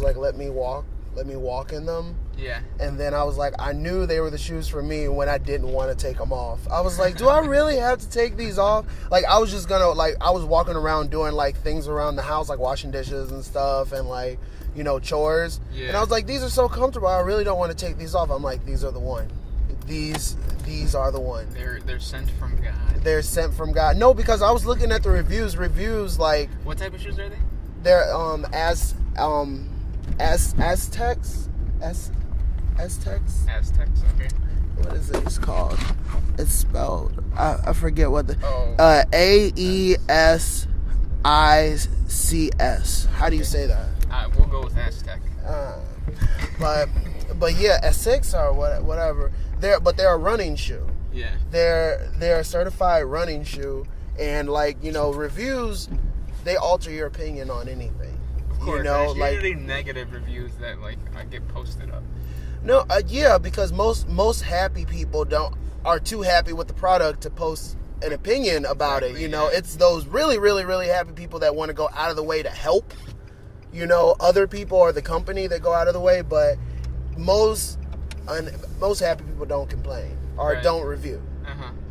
was like, let me walk in them. Yeah. And then I was like, I knew they were the shoes for me when I didn't want to take them off. I was like, do I really have to take these off? Like, I was just gonna, like, I was walking around doing, like, things around the house, like washing dishes and stuff and, like, you know, chores. Yeah. And I was like, these are so comfortable. I really don't want to take these off. I'm like, these are the one. These are the one. They're sent from God. They're sent from God. No, because I was looking at the reviews. Reviews, like... What type of shoes are they? They're, Aztecs. Aztecs, okay. what is it? It's called? It's spelled. I forget what the. AESICS. How do you say that? We'll go with Aztec. But yeah, Essex or whatever. They're a running shoe. Yeah. They're a certified running shoe, and like, you know, reviews, they alter your opinion on anything. Of course, you know, there's like usually negative reviews that like get posted up. No, yeah, because most happy people are too happy with the product to post an opinion about it. You know, it's those really, really, really happy people that want to go out of the way to help, you know, other people or the company that go out of the way. But most happy people don't complain or don't review.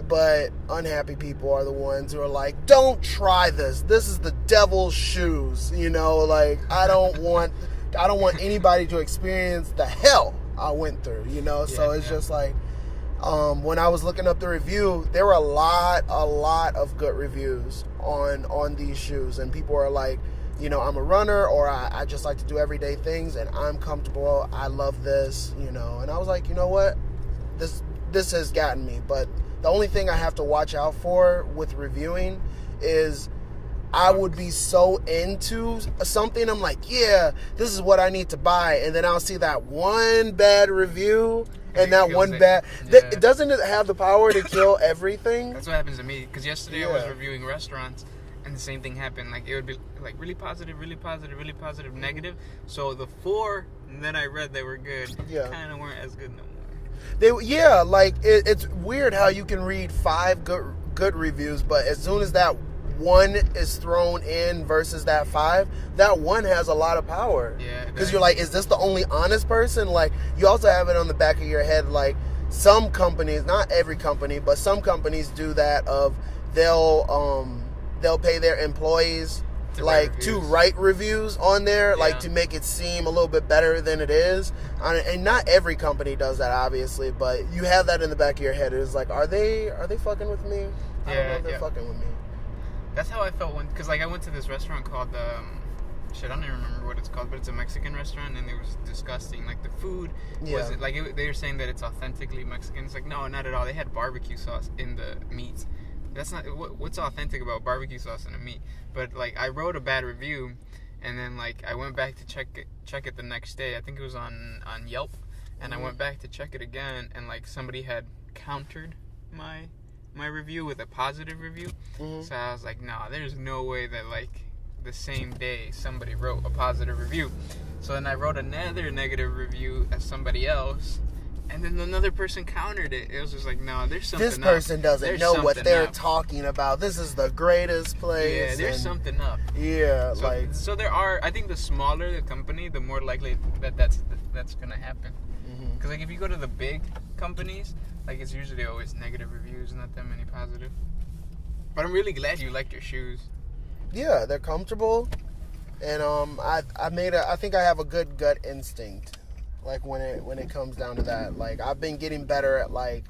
But unhappy people are the ones who are like, don't try this. This is the devil's shoes. You know, like, I don't want anybody to experience the hell I went through, you know? So it's just like, when I was looking up the review, there were a lot of good reviews on these shoes. And people are like, you know, I'm a runner, or I just like to do everyday things, and I'm comfortable. I love this, you know? And I was like, you know what? This has gotten me. But the only thing I have to watch out for with reviewing is I would be so into something, I'm like, yeah, this is what I need to buy. And then I'll see that one bad review, and that one bad... Doesn't it have the power to kill everything? That's what happens to me. Because yesterday I was reviewing restaurants, and the same thing happened. Like, it would be like really positive, negative. So the 4 that I read that were good kind of weren't as good no more. It's weird how you can read 5 good reviews, but as soon as that one is thrown in versus that 5, that one has a lot of power. Yeah. Because you're like, is this the only honest person? Like, you also have it on the back of your head, like, some companies, not every company, but some companies do that of they'll pay their employees to write reviews on there, like, to make it seem a little bit better than it is. And not every company does that, obviously, but you have that in the back of your head. It's like, are they fucking with me? I don't know if they're fucking with me. That's how I felt because, like, I went to this restaurant called, I don't even remember what it's called, but it's a Mexican restaurant, and it was disgusting. Like, the food was, they were saying that it's authentically Mexican. It's like, no, not at all. They had barbecue sauce in the meat. That's not, what's authentic about barbecue sauce in a meat? But, like, I wrote a bad review, and then, like, I went back to check it the next day. I think it was on Yelp, and I went back to check it again, and, like, somebody had countered my review with a positive review. So I was like, nah, there's no way that, like, the same day somebody wrote a positive review. So then I wrote another negative review as somebody else, and then another person countered it. It was just like, no, there's something up. This person doesn't know what they're talking about. This is the greatest place. Yeah, there's something up. Yeah, so there are, I think the smaller the company, the more likely that's going to happen. Because, like, if you go to the big companies, like, it's usually always negative reviews, not that many positive. But I'm really glad you liked your shoes. Yeah, they're comfortable, and I think I have a good gut instinct, like, when it comes down to that. Like, I've been getting better at, like,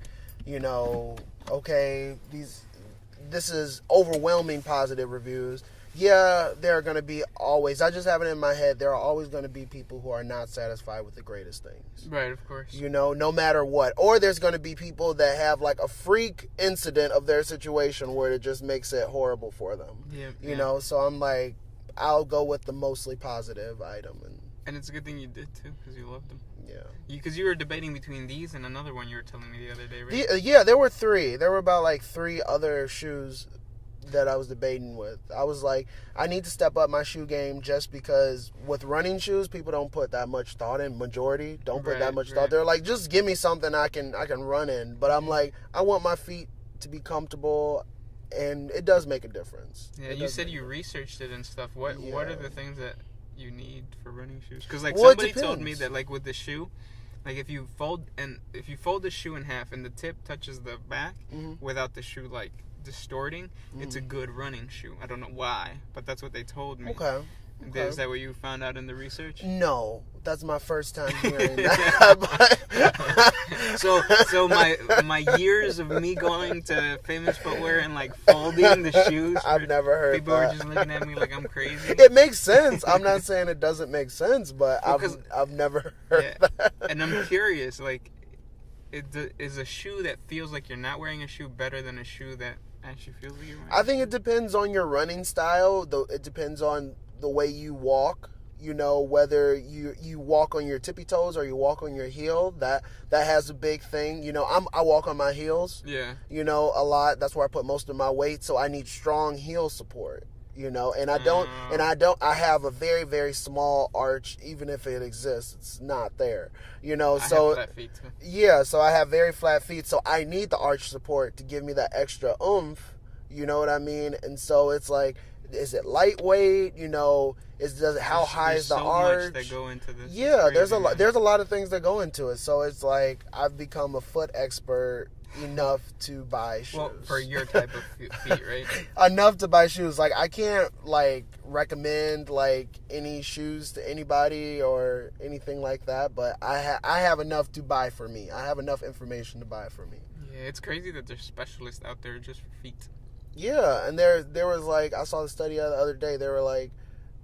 you know, okay, this is overwhelming positive reviews. Yeah, there are going to be always, I just have it in my head, there are always going to be people who are not satisfied with the greatest things. Right, of course. You know, no matter what. Or there's going to be people that have, like, a freak incident of their situation where it just makes it horrible for them. Yeah. You know, so I'm like, I'll go with the mostly positive item. And it's a good thing you did, too, because you loved them. Yeah. Because you were debating between these and another one you were telling me the other day, right? Yeah, there were 3. There were about, like, 3 other shoes that I was debating with. I was like, I need to step up my shoe game, just because with running shoes, people don't put that much thought in. Majority don't put that much thought. They're like, just give me something I can run in. But I'm like, I want my feet to be comfortable, and it does make a difference. Yeah, you said you researched it and stuff. What are the things you need for running shoes? Because like Well, somebody told me that like with the shoe, like if you fold the shoe in half and the tip touches the back without the shoe like distorting, it's a good running shoe. I don't know why, but that's what they told me. Okay. Is that what you found out in the research? No, that's my first time hearing that. So my years of me going to Famous Footwear and like folding the shoes. I've never heard people that. were just looking at me like I'm crazy. It makes sense. I'm not saying it doesn't make sense, but I've never heard that. And I'm curious, like, is a shoe that feels like you're not wearing a shoe better than a shoe that actually feels like you're wearing? I think it depends on your running style. Though it depends on the way you walk. You know, whether you walk on your tippy toes or you walk on your heel, that has a big thing. You know, I walk on my heels. Yeah. You know, a lot. That's where I put most of my weight. So I need strong heel support. You know, and I have a very, very small arch. Even if it exists, it's not there. You know, I have flat feet too. Yeah, so I have very flat feet. So I need the arch support to give me that extra oomph. You know what I mean? And so it's like, is it lightweight? You know, how high is the arch? Much that go into this. Yeah, there's a lot of things that go into it. So it's like I've become a foot expert enough to buy shoes. Well, for your type of feet, right? Enough to buy shoes. Like I can't like recommend like any shoes to anybody or anything like that, but I have enough to buy for me. I have enough information to buy for me. Yeah, it's crazy that there's specialists out there just for feet. Yeah, and there was like, I saw the study the other day. They were like,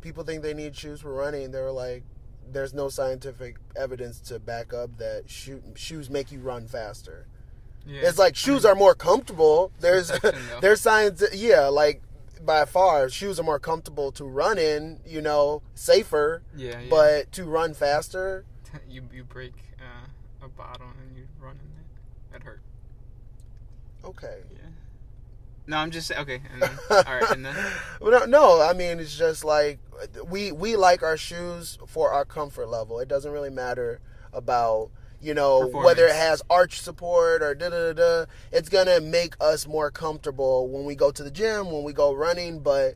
people think they need shoes for running. They were like, there's no scientific evidence to back up that shoes make you run faster. Yeah. It's like shoes are more comfortable. There's science. Yeah, like by far, shoes are more comfortable to run in. You know, safer. Yeah. But to run faster, you break a bottle and you run in it. That hurt. Okay. Yeah. No, I'm just okay. And then, all right, and then no. I mean, it's just like we like our shoes for our comfort level. It doesn't really matter about, you know, whether it has arch support or da-da-da-da. It's gonna make us more comfortable when we go to the gym, when we go running. But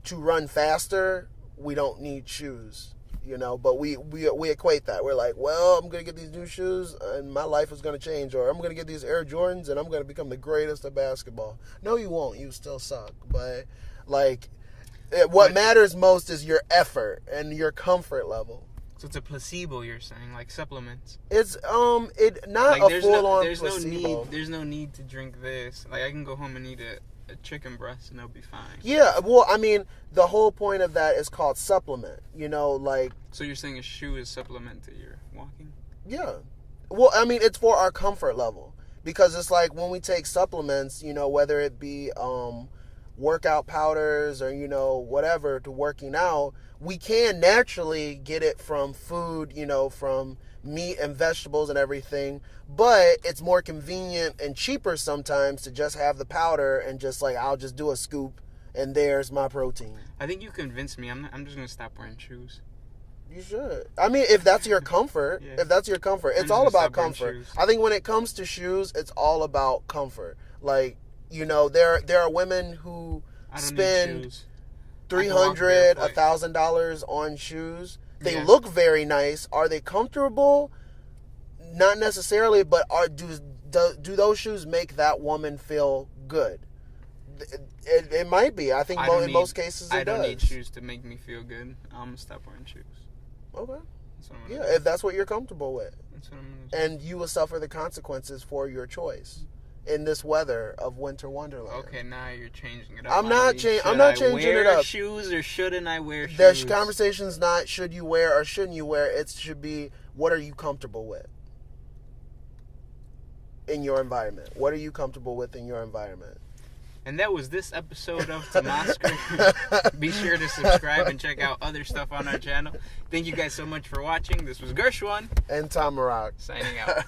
to run faster, we don't need shoes. You know, but we equate that. We're like, well, I'm going to get these new shoes and my life is going to change. Or I'm going to get these Air Jordans and I'm going to become the greatest at basketball. No, you won't. You still suck. But, like, what matters most is your effort and your comfort level. So it's a placebo, you're saying, like supplements. It's not like a full-on placebo. There's no need to drink this. Like, I can go home and eat a chicken breast and it'll be fine. Yeah, well, I mean, the whole point of that is called supplement. You know, like. So you're saying a shoe is supplement to your walking? Yeah. Well, I mean, it's for our comfort level. Because it's like when we take supplements, you know, whether it be workout powders or, you know, whatever to working out, we can naturally get it from food, you know, from meat and vegetables and everything, but it's more convenient and cheaper sometimes to just have the powder and just like, I'll just do a scoop and there's my protein. I think you convinced me. I'm just gonna stop wearing shoes. You should. I mean, if that's your comfort, Yeah. If that's your comfort, it's all about comfort. I think when it comes to shoes, it's all about comfort. Like, you know, there are women who spend $300, $1,000 on shoes. They look very nice. Are they comfortable? Not necessarily, but do those shoes make that woman feel good? It might be. I think in most cases it does. I don't need shoes to make me feel good. I'm going to stop wearing shoes. Okay. Yeah, if that's what you're comfortable with. That's what I'm going to do. And you will suffer the consequences for your choice in this weather of winter wonderland. Okay, now you're changing it up. I'm not changing it up. Shoes or shouldn't I wear shoes? The conversation's not should you wear or shouldn't you wear. It should be, what are you comfortable with in your environment? What are you comfortable with in your environment? And that was this episode of Tomascar. Be sure to subscribe and check out other stuff on our channel. Thank you guys so much for watching. This was Gershwan and Tomorac signing out.